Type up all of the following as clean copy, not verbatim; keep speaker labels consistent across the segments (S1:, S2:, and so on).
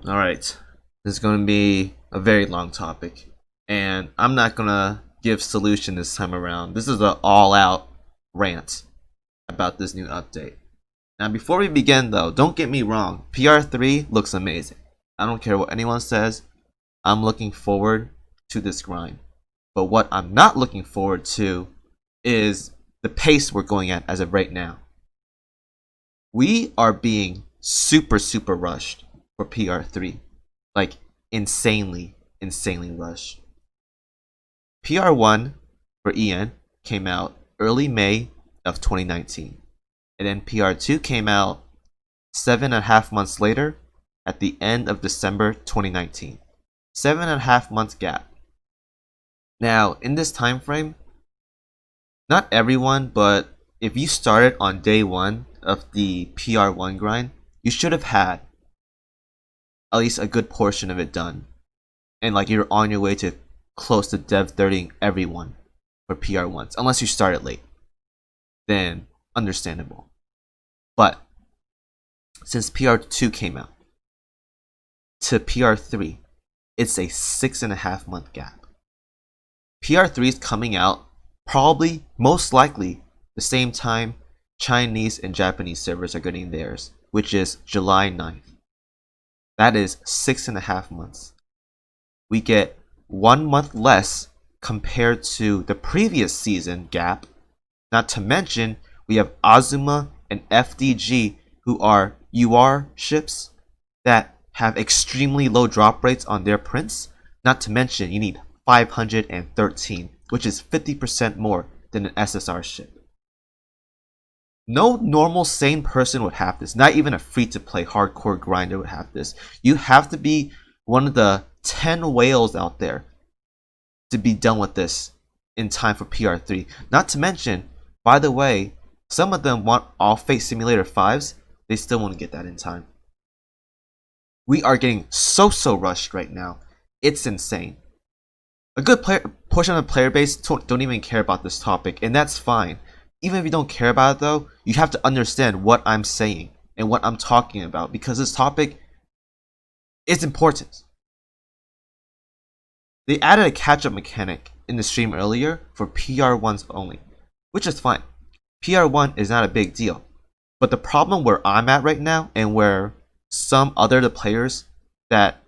S1: Alright, this is going to be a very long topic, and I'm not going to give solution this time around. This is an all-out rant about this new update. Now, before we begin, though, don't get me wrong. PR3 looks amazing. I don't care what anyone says. I'm looking forward to this grind. But what I'm not looking forward to is the pace we're going at as of right now. We are being super rushed for PR3. Like, insanely rushed. PR1 for EN came out early May of 2019. And then PR2 came out 7.5 months later at the end of December 2019. 7.5 months gap. Now, in this time frame, not everyone, but if you started on day one of the PR1 grind, you should have had at least a good portion of it done. And like you're on your way to close to dev 30ing everyone for PR1s, unless you started late. Then understandable. But since PR2 came out to PR3, it's a 6.5 month gap. PR3 is coming out probably most likely the same time Chinese and Japanese servers are getting theirs, which is July 9th. That is 6.5 months. We get 1 month less compared to the previous season gap. Not to mention, we have Azuma and FDG, who are UR ships that have extremely low drop rates on their prints. Not to mention, you need 513, which is 50% more than an SSR ship. No normal sane person would have this. Not even a free-to-play hardcore grinder would have this. You have to be one of the 10 whales out there to be done with this in time for PR3. Not to mention, by the way, some of them want all Fate Simulator 5s. They still won't get that in time. We are getting so rushed right now. It's insane. A good portion of the player base don't even care about this topic, and that's fine. Even if you don't care about it though, you have to understand what I'm saying and what I'm talking about, because this topic is important. They added a catch-up mechanic in the stream earlier for PR1s only, which is fine. PR1 is not a big deal. But the problem where I'm at right now, and where some other players that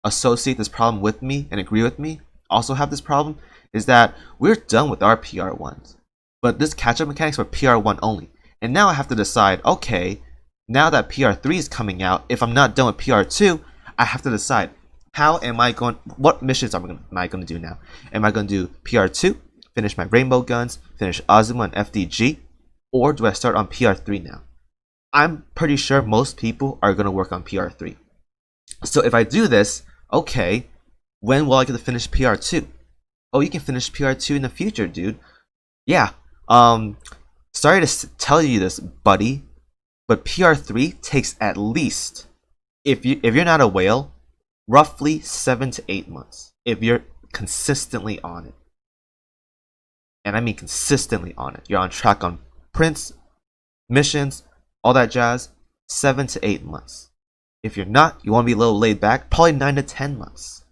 S1: associate this problem with me and agree with me also have this problem, is that we're done with our PR1s. But this catch-up mechanics for PR1 only. And now I have to decide, okay, now that PR3 is coming out, if I'm not done with PR2, I have to decide, what missions am I going to do now? Am I going to do PR2, finish my rainbow guns, finish Azuma and FDG, or do I start on PR3 now? I'm pretty sure most people are going to work on PR3. So if I do this, okay, when will I get to finish PR2? Oh, you can finish PR2 in the future, dude. Yeah, sorry to tell you this, buddy, but PR3 takes at least, if you're not a whale, roughly 7 to 8 months if you're consistently on it. And I mean consistently on it. You're on track on prints, missions, all that jazz. 7 to 8 months. If you're not, you want to be a little laid back, probably 9 to 10 months.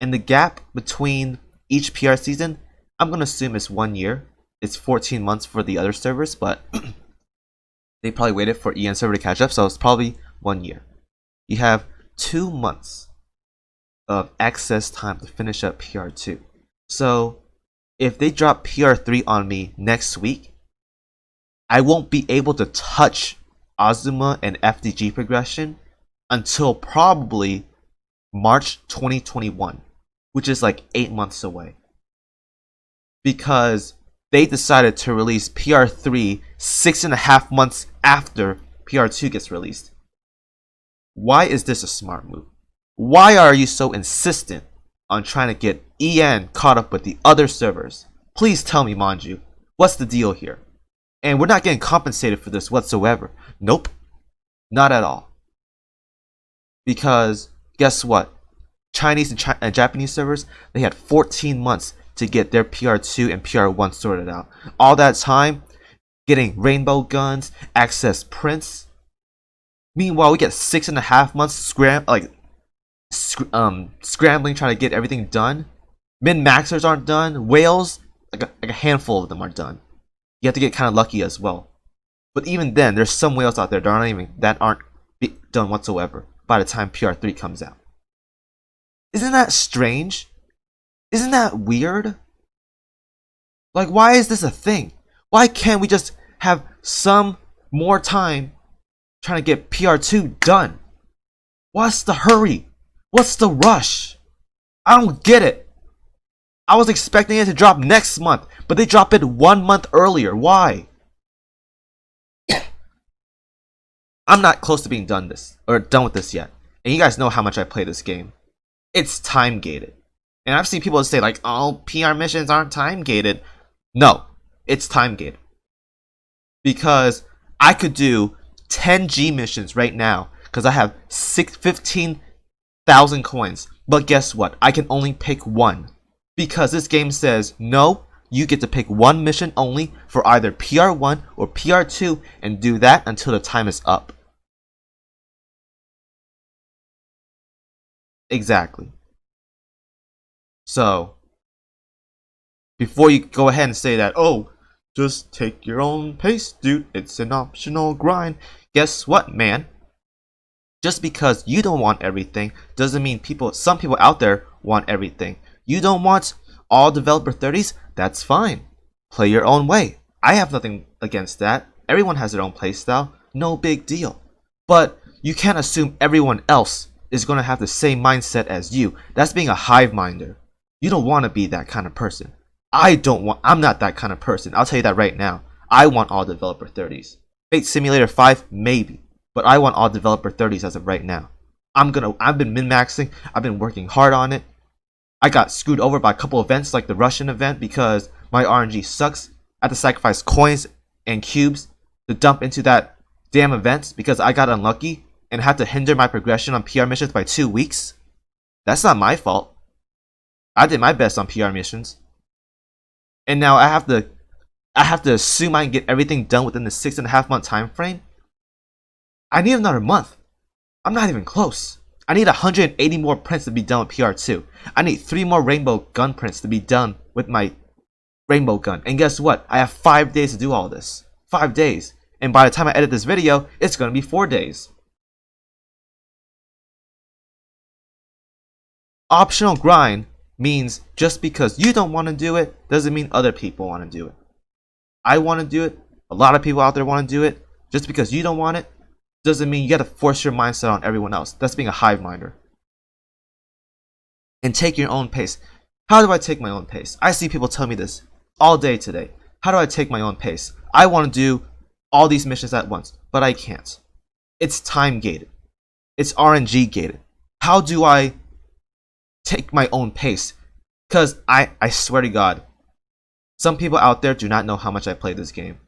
S1: And the gap between each PR season, I'm going to assume it's 1 year. It's 14 months for the other servers, but they probably waited for EN server to catch up, so it's probably 1 year. You have 2 months of access time to finish up PR2. So if they drop PR3 on me next week, I won't be able to touch Azuma and FDG progression until probably March 2021, which is like 8 months away. Because they decided to release PR3 6.5 months after PR2 gets released. Why is this a smart move? Why are you so insistent on trying to get EN caught up with the other servers? Please tell me, Manju, what's the deal here? And we're not getting compensated for this whatsoever. Nope, not at all. Because guess what? Chinese and Japanese servers, they had 14 months to get their PR2 and PR1 sorted out. All that time, getting rainbow guns, access prints, Meanwhile, we get 6.5 months scrambling trying to get everything done. Min-maxers aren't done. Whales, like a handful of them are done. You have to get kind of lucky as well. But even then, there's some whales out there that aren't done whatsoever by the time PR3 comes out. Isn't that strange? Isn't that weird? Like, why is this a thing? Why can't we just have some more time trying to get PR2 done? What's the hurry? What's the rush? I don't get it. I was expecting it to drop next month, but they drop it 1 month earlier. Why? I'm not close to being done with this yet. And you guys know how much I play this game. It's time gated. And I've seen people say like, oh, PR missions aren't time gated. No, it's time gated. Because I could do 10 G missions right now because I have 15,000 coins. But guess what? I can only pick one. Because this game says, no, you get to pick one mission only for either PR1 or PR2 and do that until the time is up. Exactly. So, before you go ahead and say that, oh, just take your own pace, dude, it's an optional grind. Guess what, man? Just because you don't want everything doesn't mean some people out there want everything. You don't want all developer 30s? That's fine. Play your own way. I have nothing against that. Everyone has their own playstyle. No big deal. But you can't assume everyone else is going to have the same mindset as you. That's being a hive minder. You don't want to be that kind of person. I'm not that kind of person. I'll tell you that right now. I want all developer 30s. Fate Simulator 5, maybe. But I want all developer 30s as of right now. I've been min-maxing. I've been working hard on it. I got screwed over by a couple events like the Russian event because my RNG sucks. I had to sacrifice coins and cubes to dump into that damn event because I got unlucky and had to hinder my progression on PR missions by 2 weeks. That's not my fault. I did my best on PR missions. And now I have to assume I can get everything done within the 6.5 month time frame. I need another month. I'm not even close. I need 180 more prints to be done with PR2. I need 3 more rainbow gun prints to be done with my rainbow gun. And guess what? I have 5 days to do all this. 5 days. And by the time I edit this video, it's going to be 4 days. Optional grind means just because you don't want to do it doesn't mean other people want to do it. I want to do it. A lot of people out there want to do it. Just because you don't want it doesn't mean you got to force your mindset on everyone else. That's being a hive minder. And take your own pace. How do I take my own pace? I see people tell me this all day today. How do I take my own pace? I want to do all these missions at once, but I can't. It's time gated. It's RNG gated. How do I take my own pace? Because I swear to God, some people out there do not know how much I play this game.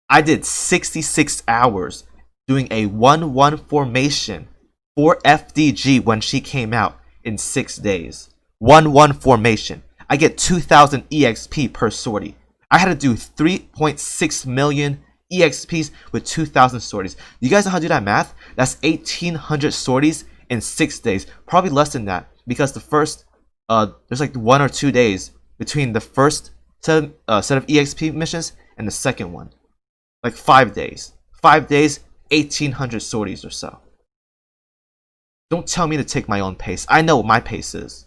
S1: I did 66 hours doing a 1-1 formation for FDG when she came out in 6 days. 1-1 formation. I get 2,000 EXP per sortie. I had to do 3.6 million EXPs with 2,000 sorties. You guys know how to do that math? That's 1,800 sorties in 6 days. Probably less than that because the first, there's like 1 or 2 days between the first set of EXP missions and the second one. Like 5 days. 5 days, 1,800 sorties or so. Don't tell me to take my own pace. I know what my pace is.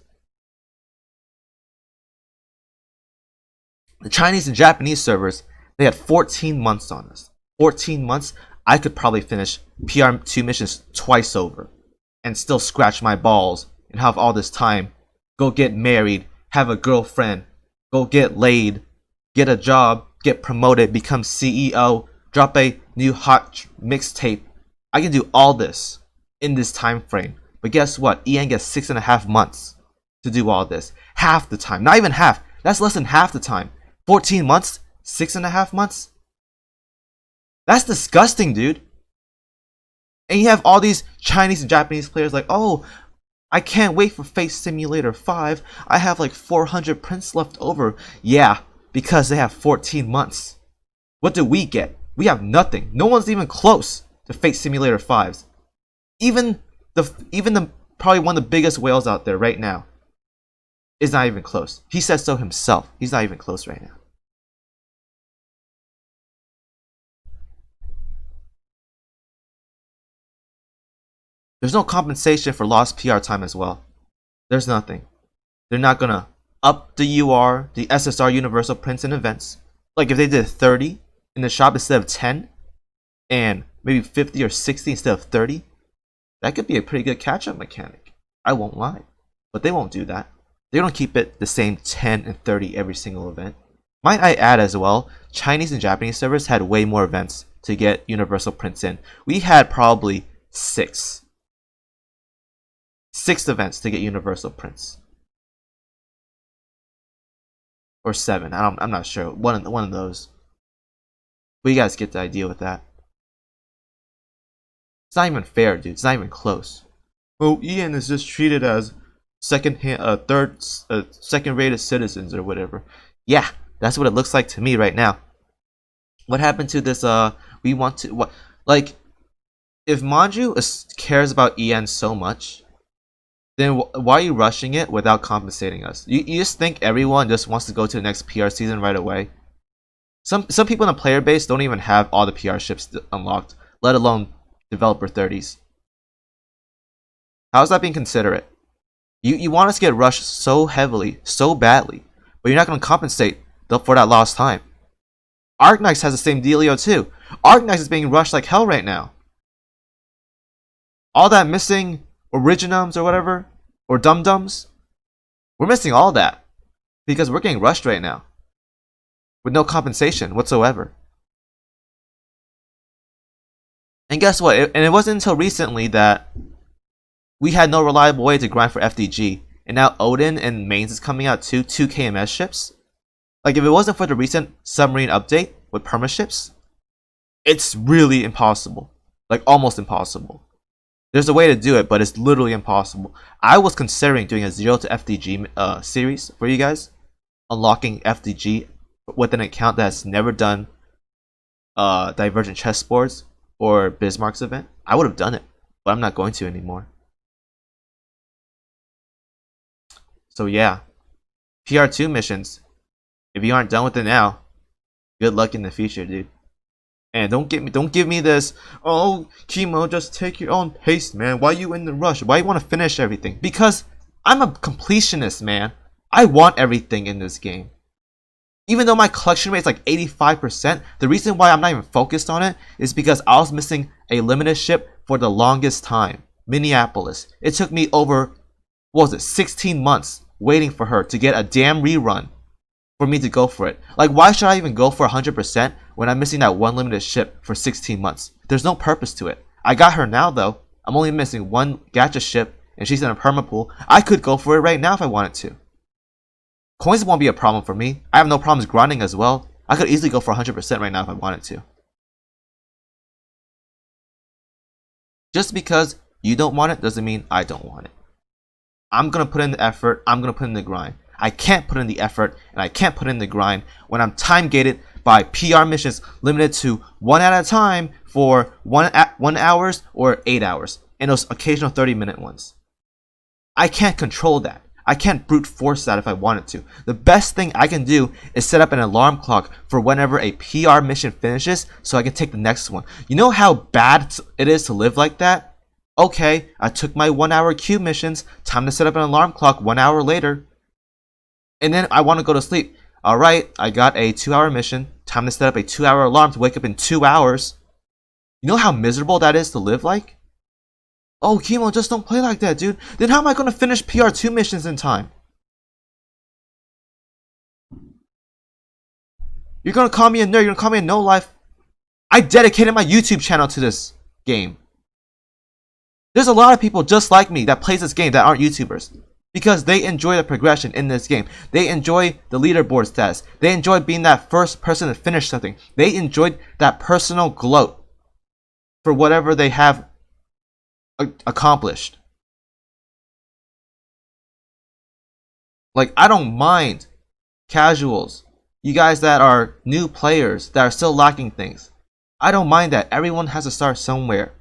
S1: The Chinese and Japanese servers, they had 14 months on us. 14 months, I could probably finish PR2 missions twice over and still scratch my balls and have all this time. Go get married, have a girlfriend, go get laid, get a job, get promoted, become CEO, drop a new hot mixtape. I can do all this in this time frame. But guess what? EN gets 6.5 months to do all this. Half the time. Not even half. That's less than half the time. 14 months? 6.5 months? That's disgusting, dude. And you have all these Chinese and Japanese players like, oh, I can't wait for Fate Simulator 5. I have like 400 prints left over. Yeah, because they have 14 months. What do we get? We have nothing. No one's even close. to Fate Simulator 5s. Even the probably one of the biggest whales out there right now is not even close. He says so himself. He's not even close right now. There's no compensation for lost PR time as well. There's nothing. They're not gonna up the UR, the SSR universal prints and events. Like if they did 30 in the shop instead of 10, and maybe 50 or 60 instead of 30, that could be a pretty good catch-up mechanic. I won't lie. But they won't do that. They're gonna keep it the same 10 and 30 every single event. Might I add as well, Chinese and Japanese servers had way more events to get universal prints in. We had probably 6 events to get universal prints. Or 7. I'm not sure. One of those. But you guys get the idea with that. It's not even fair, dude. It's not even close. Oh, Ian is just treated as second-rated citizens or whatever. Yeah, that's what it looks like to me right now. What happened to this? We want to what? Like, if Manju cares about Ian so much, then why are you rushing it without compensating us? You just think everyone just wants to go to the next PR season right away? Some people in the player base don't even have all the PR ships unlocked, let alone developer 30s. How's that being considerate? You want us to get rushed so heavily, so badly, but you're not going to compensate for that lost time. Arknights has the same dealio too. Arknights is being rushed like hell right now. All that missing originums or whatever, or dum-dums, we're missing all that because we're getting rushed right now with no compensation whatsoever. And guess what? And it wasn't until recently that we had no reliable way to grind for FDG, and now Odin and Mains is coming out too, 2 KMS ships. Like, if it wasn't for the recent submarine update with perma ships, it's really impossible. Like, almost impossible. There's a way to do it, but it's literally impossible. I was considering doing a 0 to FDG series for you guys, unlocking FDG with an account that's never done Divergent Chessboards or Bismarck's event. I would have done it, but I'm not going to anymore. So yeah, PR2 missions. If you aren't done with it now, good luck in the future, dude. And don't give me this, oh, Kimo, just take your own pace, man. Why you in the rush? Why you want to finish everything? Because I'm a completionist, man. I want everything in this game. Even though my collection rate is like 85%, the reason why I'm not even focused on it is because I was missing a limited ship for the longest time. Minneapolis. It took me over, what was it, 16 months waiting for her to get a damn rerun for me to go for it. Like, why should I even go for 100% when I'm missing that one limited ship for 16 months? There's no purpose to it. I got her now, though. I'm only missing one gacha ship, and she's in a permapool. I could go for it right now if I wanted to. Coins won't be a problem for me. I have no problems grinding as well. I could easily go for 100% right now if I wanted to. Just because you don't want it doesn't mean I don't want it. I'm going to put in the effort. I'm going to put in the grind. I can't put in the effort and I can't put in the grind when I'm time gated by PR missions limited to 1 at a time for 1 hours or 8 hours and those occasional 30-minute ones. I can't control that. I can't brute force that if I wanted to. The best thing I can do is set up an alarm clock for whenever a PR mission finishes so I can take the next one. You know how bad it is to live like that? Okay, I took my 1 hour queue missions, time to set up an alarm clock 1 hour later. And then I want to go to sleep. Alright, I got a 2 hour mission, time to set up a 2 hour alarm to wake up in 2 hours. You know how miserable that is to live like? Oh, Kimo, just don't play like that, dude. Then how am I going to finish PR2 missions in time? You're going to call me a nerd. You're going to call me a no-life. I dedicated my YouTube channel to this game. There's a lot of people just like me that plays this game that aren't YouTubers. Because they enjoy the progression in this game. They enjoy the leaderboard stats. They enjoy being that first person to finish something. They enjoyed that personal gloat for whatever they have accomplished. Like, I don't mind casuals, you guys that are new players that are still lacking things. I don't mind that. Everyone has to start somewhere.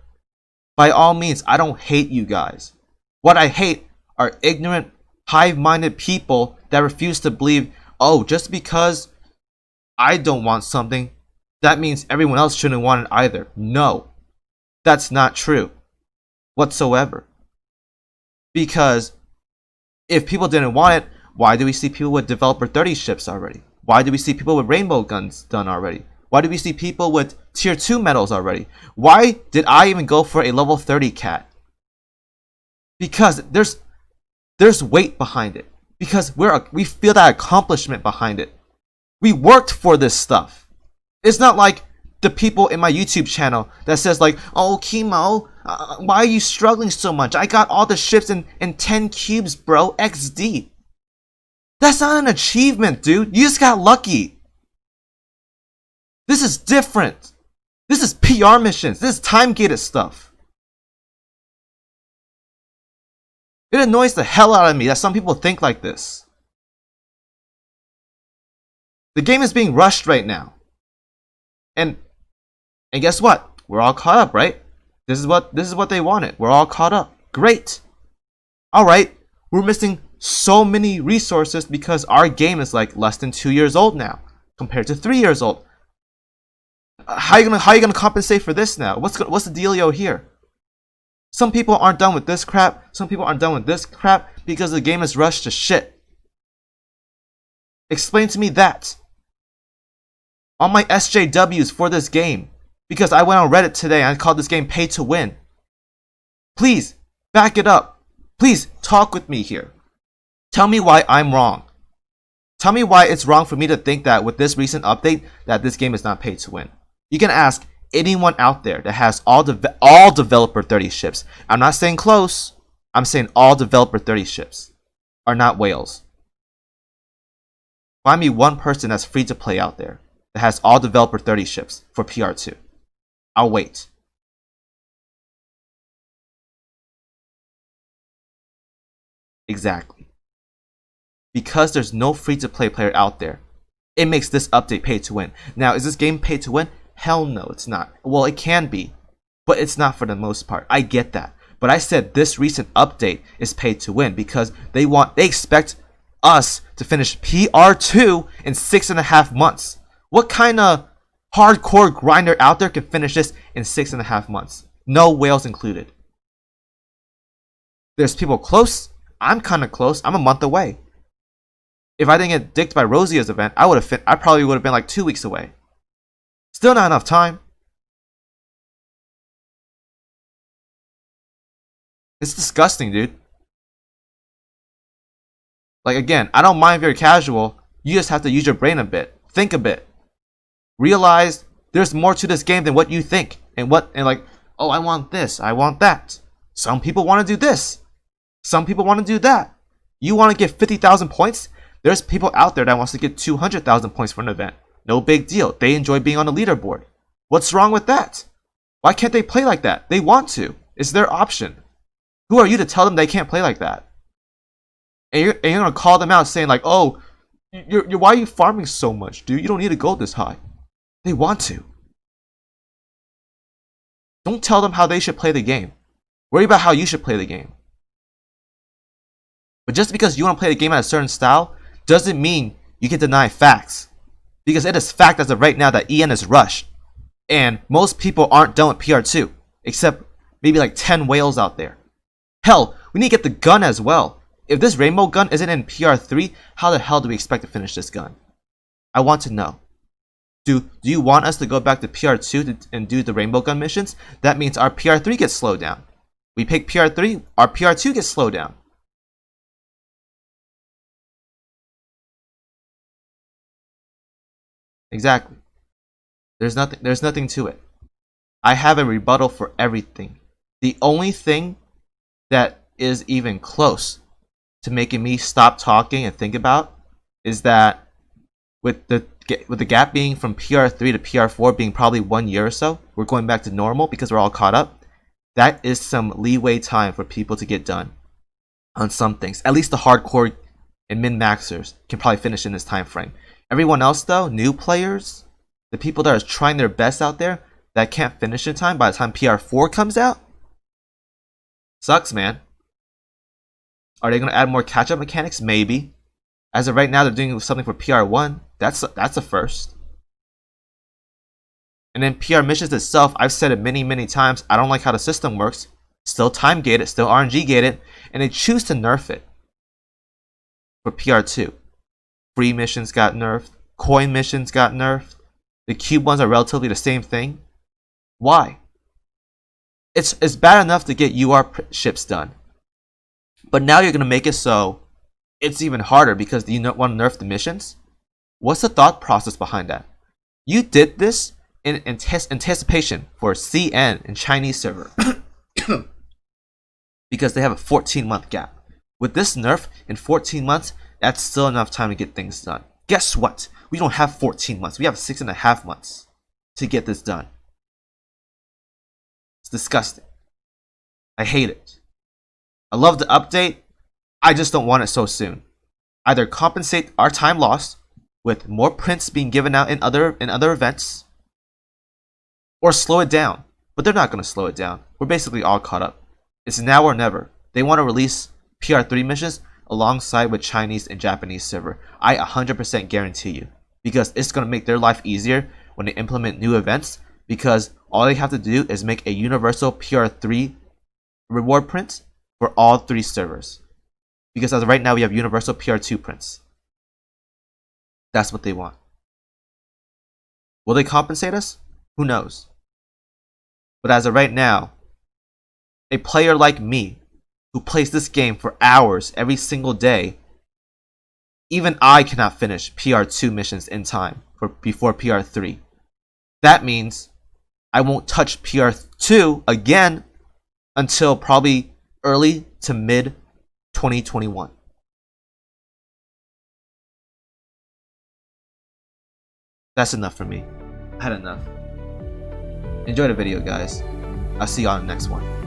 S1: By all means, I don't hate you guys. What I hate are ignorant, hive-minded people that refuse to believe, oh, just because I don't want something, that means everyone else shouldn't want it either. No, that's not true whatsoever. Because if people didn't want it, why do we see people with developer 30 ships already? Why do we see people with rainbow guns done already? Why do we see people with tier 2 medals already? Why did I even go for a level 30 cat? Because there's weight behind it. Because we feel that accomplishment behind it. We worked for this stuff. It's not like the people in my YouTube channel that says like, oh, Kimo, why are you struggling so much? I got all the ships in 10 cubes, bro, XD. That's not an achievement, dude. You just got lucky. This is different. This is PR missions. This is time-gated stuff. It annoys the hell out of me that some people think like this. The game is being rushed right now. And guess what? We're all caught up, right? This is what they wanted. We're all caught up. Great. Alright. We're missing so many resources because our game is like less than 2 years old now compared to 3 years old. How you gonna compensate for this now? What's the dealio here? Some people aren't done with this crap. Some people aren't done with this crap because the game is rushed to shit. Explain to me that. On my SJWs for this game, because I went on Reddit today and I called this game pay to win. Please back it up. Please talk with me here. Tell me why I'm wrong. Tell me why it's wrong for me to think that with this recent update that this game is not pay to win. You can ask anyone out there that has all developer 30 ships. I'm not saying close. I'm saying all developer 30 ships are not whales. Find me one person that's free to play out there that has all developer 30 ships for PR2. I'll wait. Exactly. Because there's no free-to-play player out there, it makes this update pay to win. Now, is this game pay to win? Hell no, it's not. Well, it can be, but it's not for the most part. I get that. But I said this recent update is pay to win because they expect us to finish PR2 in 6.5 months. What kind of hardcore grinder out there can finish this in 6.5 months? No whales included. There's people close. I'm kind of close. I'm a month away. If I didn't get dicked by Rosia's event, I probably would have been like 2 weeks away. Still not enough time. It's disgusting, dude. Like, again, I don't mind if you're casual. You just have to use your brain a bit. Think a bit. Realize there's more to this game than what you think. And like, oh, I want this. I want that. Some people want to do this. Some people want to do that. You want to get 50,000 points? There's people out there that wants to get 200,000 points for an event. No big deal. They enjoy being on the leaderboard. What's wrong with that? Why can't they play like that? They want to. It's their option. Who are you to tell them they can't play like that? And you're gonna call them out saying like, oh, why are you farming so much, dude? You don't need to go this high. They want to. Don't tell them how they should play the game. Worry about how you should play the game. But just because you want to play the game at a certain style doesn't mean you can deny facts. Because it is fact as of right now that EN is rushed. And most people aren't done with PR2. Except maybe like 10 whales out there. Hell, we need to get the gun as well. If this rainbow gun isn't in PR3, how the hell do we expect to finish this gun? I want to know. Do you want us to go back to PR2 and do the rainbow gun missions? That means our PR3 gets slowed down. We pick PR3, our PR2 gets slowed down. Exactly. There's nothing to it. I have a rebuttal for everything. The only thing that is even close to making me stop talking and think about is that with the gap being from PR3 to PR4 being probably 1 year or so, we're going back to normal because we're all caught up. That is some leeway time for people to get done on some things. At least the hardcore and min-maxers can probably finish in this time frame. Everyone else though, new players, the people that are trying their best out there, that can't finish in time by the time PR4 comes out? Sucks, man. Are they gonna add more catch-up mechanics? Maybe. As of right now, they're doing something for PR1. That's a first. And then PR missions itself, I've said it many times, I don't like how the system works. Still time gated, still RNG gated, and they choose to nerf it. For PR2. Free missions got nerfed, coin missions got nerfed. The cube ones are relatively the same thing. Why? It's bad enough to get UR ships done. But now you're gonna make it so it's even harder because you don't want to nerf the missions? What's the thought process behind that? You did this in anticipation for CN and Chinese server because they have a 14-month gap. With this nerf in 14 months, that's still enough time to get things done. Guess what? We don't have 14 months. We have 6.5 months to get this done. It's disgusting. I hate it. I love the update. I just don't want it so soon. Either compensate our time lost with more prints being given out in other events, or slow it down. But they're not going to slow it down. We're basically all caught up. It's now or never. They want to release PR3 missions alongside with Chinese and Japanese server. I 100% guarantee you. Because it's going to make their life easier when they implement new events. Because all they have to do is make a universal PR3 reward print for all 3 servers. Because as of right now, we have universal PR2 prints. That's what they want. Will they compensate us? Who knows? But as of right now, a player like me, who plays this game for hours every single day, even I cannot finish PR2 missions in time before PR3. That means I won't touch PR2 again until probably early to mid 2021. That's enough for me. I had enough. Enjoy the video, guys. I'll see you on the next one.